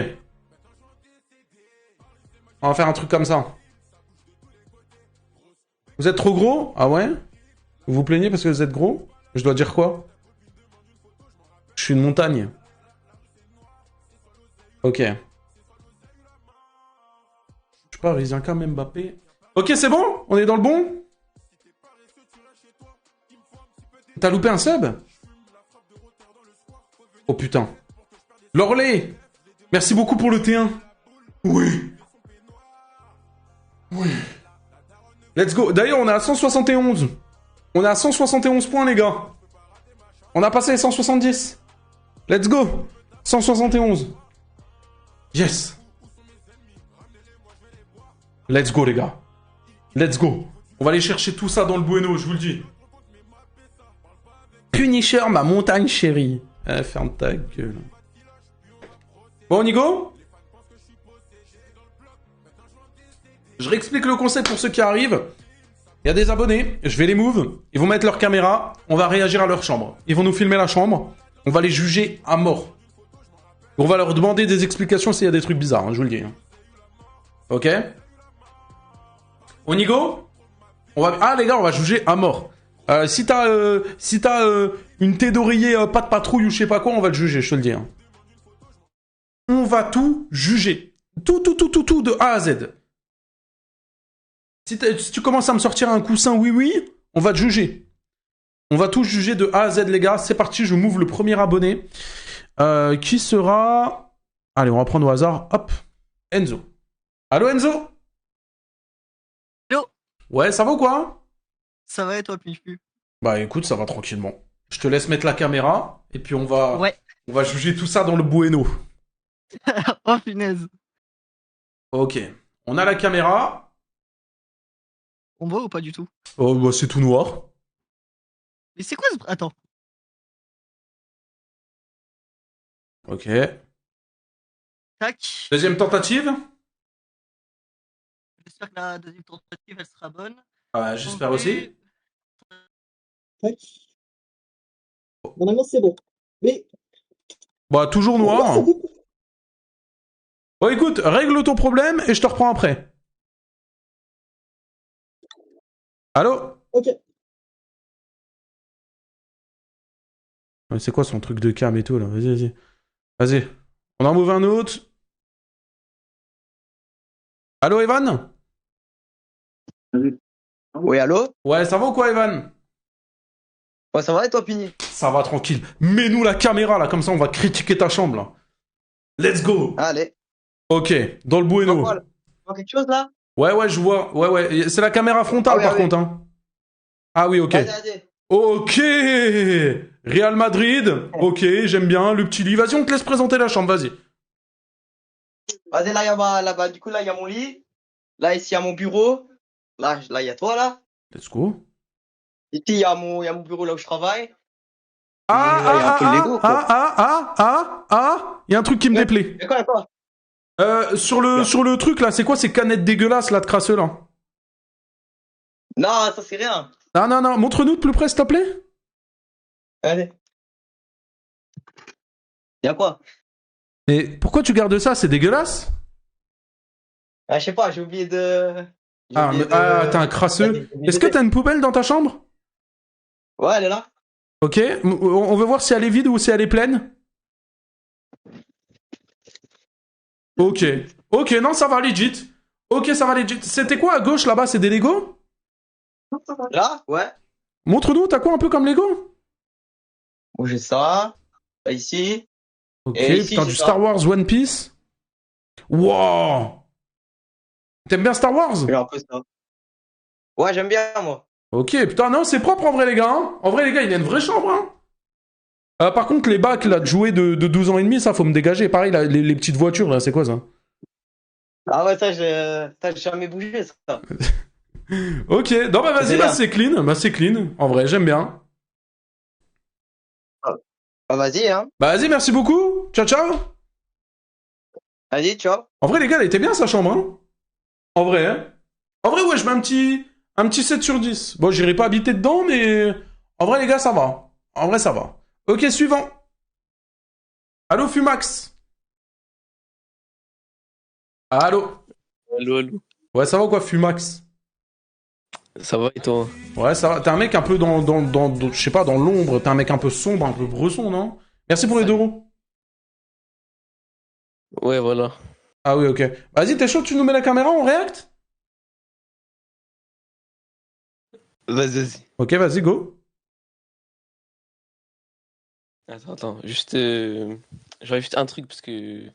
On va faire un truc comme ça. Vous êtes trop gros? Ah ouais? Vous vous plaignez parce que vous êtes gros? Je dois dire quoi? Je suis une montagne. Ok. Je sais pas, Rizianka, Mbappé. Ok, c'est bon? On est dans le bon? T'as loupé un sub? Oh putain. Lorley! Merci beaucoup pour le T1. Oui. Oui. Let's go. D'ailleurs, on est à 171. On est à 171 points, les gars. On a passé les 170. Let's go. 171. Yes. Let's go, les gars. Let's go. On va aller chercher tout ça dans le bueno, je vous le dis. Punisher, ma montagne chérie. Ferme ta gueule. Bon, on y go? Je réexplique le concept pour ceux qui arrivent. Il y a des abonnés, je vais les move. Ils vont mettre leur caméra, on va réagir à leur chambre. Ils vont nous filmer la chambre, on va les juger à mort. On va leur demander des explications s'il y a des trucs bizarres, hein, je vous le dis. Ok? On y go? Ah les gars, on va juger à mort. Si t'as une thé d'oreiller, pas de patrouille ou je sais pas quoi, on va le juger, je te le dis. Hein. On va tout juger. Tout de A à Z. Si tu commences à me sortir un coussin oui, on va te juger. On va tout juger de A à Z, les gars. C'est parti, je m'ouvre le premier abonné. Qui sera... Allez, on va prendre au hasard. Hop, Enzo. Allô, Enzo? Yo. Ouais, ça va ou quoi? Ça va et toi, Pichu? Bah écoute, ça va tranquillement. Je te laisse mettre la caméra, et puis on va juger tout ça dans le bueno. Oh, punaise. Ok, on a la caméra. On voit ou pas du tout? Oh, bah c'est tout noir. Mais c'est quoi ce... Attends. Ok. Tac. Deuxième tentative. J'espère que la deuxième tentative, elle sera bonne. J'espère aussi. Tac. Normalement, c'est bon. Mais... Bah, toujours noir. Bon, écoute, règle ton problème et je te reprends après. Allô? Ok. C'est quoi son truc de cam et tout, là? Vas-y. Vas-y. On en move un autre. Allô, Evan? Oui, allô? Ouais, ça va ou quoi, Evan? Ouais, ça va et toi, Pini? Ça va, tranquille. Mets-nous la caméra, là, comme ça, on va critiquer ta chambre, là. Let's go! Allez. Ok, dans le bueno. Tu vois quelque chose, là? Ouais, je vois. Ouais. C'est la caméra frontale, par contre, hein. Ah oui, ok. Vas-y. Ok! Real Madrid. Ok, j'aime bien. Le petit lit. Vas-y, on te laisse présenter la chambre, vas-y. Vas-y, là, là-bas, du coup, là, il y a mon lit. Là, ici, il y a mon bureau. Là, il y a toi, là. Let's go. Ici, il y a mon bureau là où je travaille. Il y a un truc qui me déplaît. Mais quoi? Sur le truc, là, c'est quoi ces canettes dégueulasses, là, de crasseux, là? Non, ça, c'est rien. Non, montre-nous de plus près, s'il te plaît. Allez. Il y a quoi? Mais pourquoi tu gardes ça? C'est dégueulasse. Ah, je sais pas, j'ai oublié de. Ah, t'es un crasseux. Est-ce que t'as une poubelle dans ta chambre? Ouais, elle est là. Ok, on veut voir si elle est vide ou si elle est pleine. Ok, ok, non, ça va legit. Ok, ça va legit. C'était quoi à gauche là-bas? C'est des Lego? Là? Ouais. Montre-nous, t'as quoi un peu comme Lego? Bon, j'ai ça. Là, ici. Ok, Et ici, putain, j'ai du ça. Star Wars One Piece. Wow! T'aimes bien Star Wars? J'ai un peu ça. Ouais, j'aime bien, moi. Ok, putain, non, c'est propre en vrai, les gars. Hein. En vrai, les gars, il y a une vraie chambre. Hein. Par contre, les bacs là, de jouer de 12 ans et demi, ça, faut me dégager. Pareil, là, les petites voitures, là, c'est quoi ça? Ah ouais, ça, j'ai jamais bougé, ça. Ok, non, bah vas-y, C'est bah bien. c'est clean. Bah c'est clean. En vrai, j'aime bien. Bah, vas-y, hein. Bah vas-y, merci beaucoup. Ciao, ciao. Vas-y, ciao. En vrai, les gars, elle était bien sa chambre. Hein. En vrai, hein. En vrai, ouais, je mets un petit 7 sur 10. Bon, j'irai pas habiter dedans, mais en vrai, les gars, ça va. En vrai, ça va. Ok, suivant. Allô, Fumax. Allô. Allô, allô. Ouais, ça va ou quoi, Fumax? Ça va et toi? Ouais, ça va. T'es un mec un peu je sais pas, dans l'ombre. T'es un mec un peu sombre, un peu bresson, non? Merci pour les 2 euros. Ouais, voilà. Ah oui, ok. Vas-y, t'es chaud, tu nous mets la caméra, on react? Vas-y, vas-y. Ok, vas-y, go. Attends. Juste, j'aurais juste un truc parce que.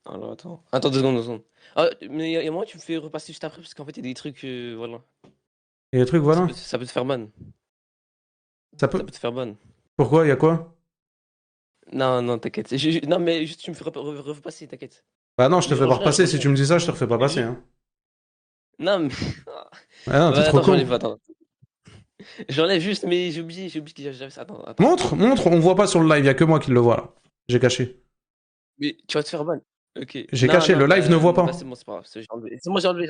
Alors, attends. Attends 2 secondes, 2 secondes. Ah, mais y a moyen, tu me fais repasser juste après parce qu'en fait, il y a des trucs, voilà. Et les trucs, voilà. Ça peut te faire ban. Ça Ça peut. peut te faire ban. Pourquoi, y a quoi? Non, non, t'inquiète. Non, mais juste, tu me fais repasser, t'inquiète. Bah non, je te Mais je fais pas reviens, je repasser. Si reviens. tu me dis ça, je te refais pas Mais passer, hein. Non, mais. Ah non, t'es Ouais, trop attends, con. j'enlève, attends. J'enlève juste, mais j'ai oublié que j'avais ça. Attends. Montre, on voit pas sur le live, y a que moi qui le vois, là. J'ai caché. Mais tu vas te faire ban. Ok. J'ai Non, caché, non, le live ne voit bah pas. c'est bon, c'est pas grave. J'ai enlevé. C'est moi, j'ai enlevé.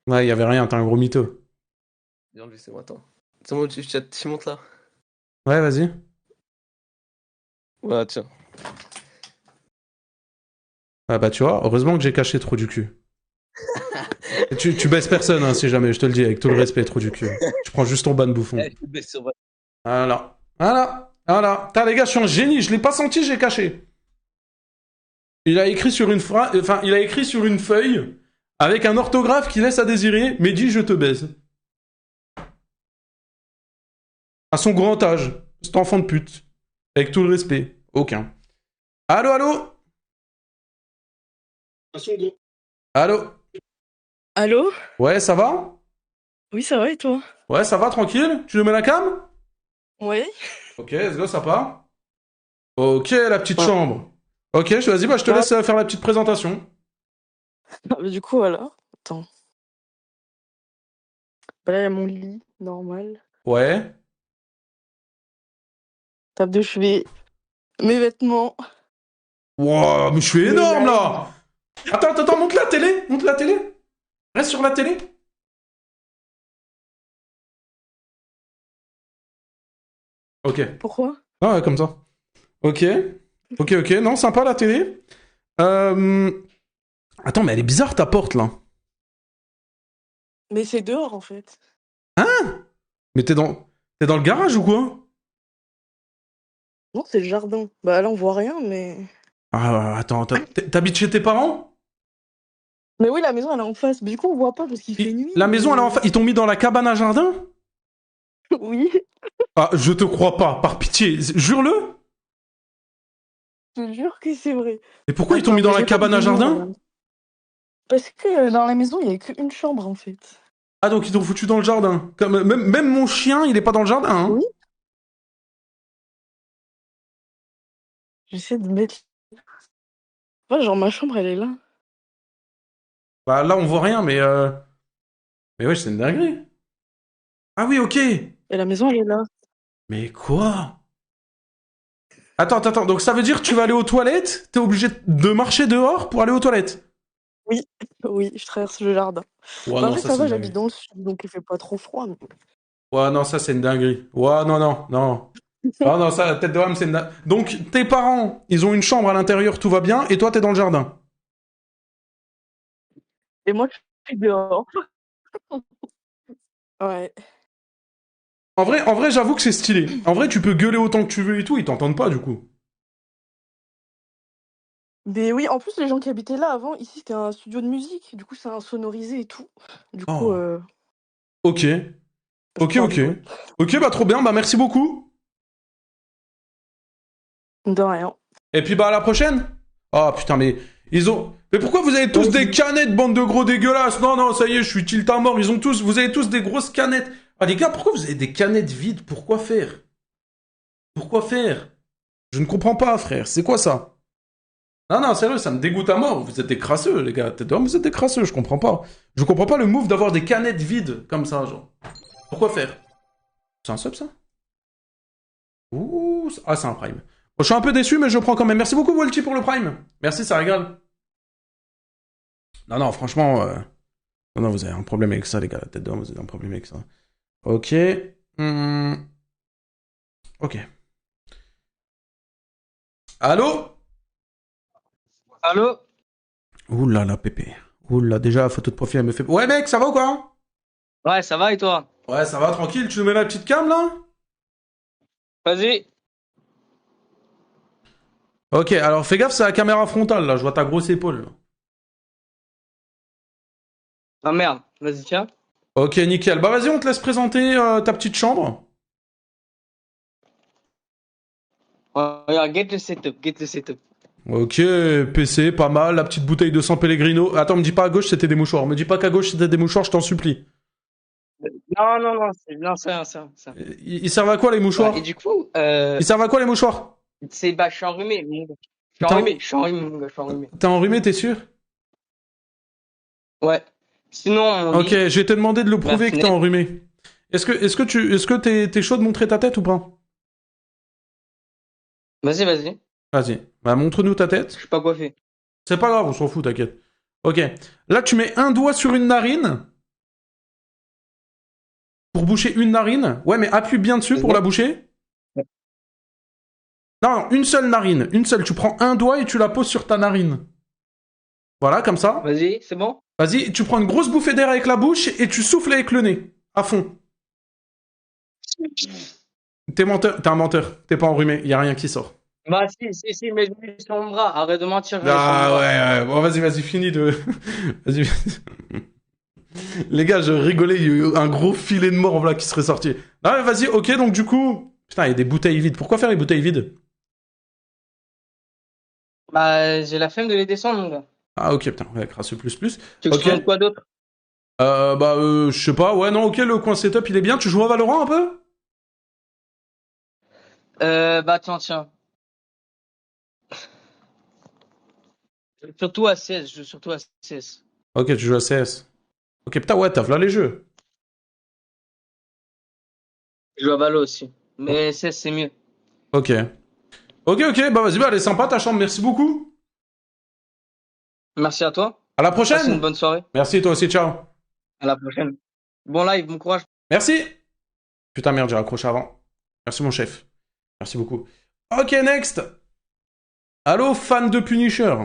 Ouais, y avait rien, t'es un gros mytho. J'ai enlevé, c'est bon, attends. C'est bon, tu montes là. Ouais, vas-y. Ouais, tiens. Ah bah tu vois, heureusement que j'ai caché trop du cul. Et tu baisses personne, hein, si jamais, je te le dis, avec tout le respect, trop du cul. Tu prends juste ton ban bouffon. Je te baisse sur. Voilà. Putain, les gars, je suis un génie, je l'ai pas senti, j'ai caché. Il a écrit sur une il a écrit sur une feuille, avec un orthographe qui laisse à désirer, mais dit je te baise. À son grand âge, cet enfant de pute. Avec tout le respect. Aucun. Allô? Allô? Allô? Ouais, ça va? Oui, ça va et toi? Ouais, ça va, tranquille? Tu nous mets la cam? Oui. Ok, let's go, ça part. Ok, la petite chambre. Ok, vas-y, bah je te Ah. laisse faire la petite présentation. Ah, bah, du coup, voilà. Attends. Bah, là, il y a mon lit, normal. Ouais. Table de chevet. Mes vêtements. Wow, mais je suis Mes énorme lives. là! Attends, monte la télé! Monte la télé! Reste sur la télé! Ok. Pourquoi? Ah ouais, comme ça. Ok, non, sympa la télé. Attends, mais elle est bizarre ta porte là. Mais c'est dehors, en fait. Mais t'es dans le garage ou quoi? Non, c'est le jardin. Bah, là, on voit rien, mais... Ah, attends, t'habites chez tes parents? Mais oui, la maison, elle est en face. Mais du coup, on voit pas parce qu'il fait nuit. La maison, elle est en face. Ils t'ont mis dans la cabane à jardin? Oui. Ah, je te crois pas, par pitié. Jure-le! Je te jure que c'est vrai. Et pourquoi ils t'ont mis dans la cabane à jardin? Parce que dans la maison, il y avait qu'une chambre, en fait. Ah, donc ils t'ont foutu dans le jardin. Même mon chien, il est pas dans le jardin, hein? Oui. J'essaie de mettre... Ouais, genre, ma chambre, elle est là. Bah là, on voit rien, mais... Mais ouais, c'est une dinguerie. Ah oui, ok. Et la maison, elle est là. Mais quoi? Attends, donc ça veut dire que tu vas aller aux toilettes? T'es obligé de marcher dehors pour aller aux toilettes? Oui, oui, je traverse le jardin. Ouais, Bah, non, après, ça ça c'est va, une j'habite dinguerie. dans le sud, donc il fait pas trop froid. Mais... Ouais, non, ça c'est une dinguerie. Ouais, non. Ah non, ça, la tête de Ham, c'est une... Donc, tes parents, ils ont une chambre à l'intérieur, tout va bien, et toi, t'es dans le jardin. Et moi, je suis dehors. Ouais. En vrai, j'avoue que c'est stylé. En vrai, tu peux gueuler autant que tu veux et tout, ils t'entendent pas, du coup. Mais oui, en plus, les gens qui habitaient là avant, ici, c'était un studio de musique. Du coup, c'est insonorisé et tout. Du coup, Oh. Ok. je Ok, peux faire ok. du bruit. Ok, bah trop bien, bah merci beaucoup. De rien. Et puis bah à la prochaine. Ah putain, mais ils ont... Mais pourquoi vous avez tous des canettes, bande de gros dégueulasses? Non, non, ça y est, je suis tilt à mort. Ils ont tous... Vous avez tous des grosses canettes. Ah les gars, pourquoi vous avez des canettes vides? Pourquoi faire? Pourquoi faire? Je ne comprends pas, frère. C'est quoi ça? Non, non, sérieux, ça me dégoûte à mort. Vous êtes des crasseux, les gars. Vous êtes des crasseux, je comprends pas. Je comprends pas le move d'avoir des canettes vides comme ça, genre. Pourquoi faire? C'est un sub, ça? Ouh, ah, c'est un prime. Bon, je suis un peu déçu, mais je prends quand même. Merci beaucoup, Walty, pour le prime. Merci, ça régale. Non, non, franchement... Non, non, vous avez un problème avec ça, les gars. La tête d'homme, vous avez un problème avec ça. Ok. Ok. Allô? Allô? Ouh là là, Pépé. Ouh là, déjà, la photo de profil, elle me fait... Ouais, mec, ça va ou quoi? Ouais, ça va et toi? Ouais, ça va, tranquille. Tu nous mets la petite cam, là? Vas-y. Ok, alors fais gaffe, c'est la caméra frontale, là. Je vois ta grosse épaule, là. Ah merde, vas-y, tiens. Ok, nickel. Bah vas-y, on te laisse présenter ta petite chambre. Regarde, get le setup, get le setup. Ok, PC, pas mal. La petite bouteille de sang Pellegrino. Attends, me dis pas à gauche c'était des mouchoirs. Me dis pas qu'à gauche c'était des mouchoirs, je t'en supplie. Non, non, non, c'est rien, c'est rien. Ils servent à quoi les mouchoirs? Et du coup, Ils servent à quoi les mouchoirs? bah, je suis enrhumé, mon gars. Je suis enrhumé, mon gars, je suis enrhumé. T'es enrhumé, t'es sûr? Ouais. Sinon, ok, je vais te demander de le prouver que t'es fenêtre. enrhumé. Est-ce que t'es chaud de montrer ta tête ou pas? Vas-y, vas-y. Vas-y. Bah montre-nous ta tête. Je suis pas coiffé. C'est pas grave, on s'en fout, t'inquiète. Ok. Là, tu mets un doigt sur une narine. Pour boucher une narine. Ouais, mais appuie bien dessus pour la boucher. Non, une seule narine. Une seule. Tu prends un doigt et tu la poses sur ta narine. Voilà, comme ça. Vas-y, c'est bon? Vas-y, tu prends une grosse bouffée d'air avec la bouche et tu souffles avec le nez. À fond. T'es un menteur. T'es pas enrhumé. Y a rien qui sort. Bah, si, mais j'ai mis sur mon bras. Arrête de mentir. Ah ouais. Bon, vas-y, finis de... Vas-y. Les gars, je rigolais, il y a eu un gros filet de mort là qui serait sorti. Non mais vas-y, ok, donc du coup... Putain, il y a des bouteilles vides. Pourquoi faire les bouteilles vides? Bah, j'ai la flemme de les descendre, mon gars. Ah ok, putain, ouais, crasseux plus. Tu veux que je te montre quoi d'autre? Je sais pas, ouais, non, ok, le coin setup, il est bien. Tu joues à Valorant un peu? Bah, tiens. Surtout à CS, je joue surtout à CS. Ok, tu joues à CS. Ok, putain, ouais, t'as là les jeux. Je joue à Valo aussi. Mais CS, c'est mieux. Ok, bah vas-y, bah elle est sympa ta chambre, merci beaucoup. Merci à toi. À la prochaine. Passe une bonne soirée. Merci, toi aussi, ciao. À la prochaine. Bon live, bon courage. Merci. Putain, merde, j'ai raccroché avant. Merci, mon chef. Merci beaucoup. Ok, next. Allô, fan de Punisher.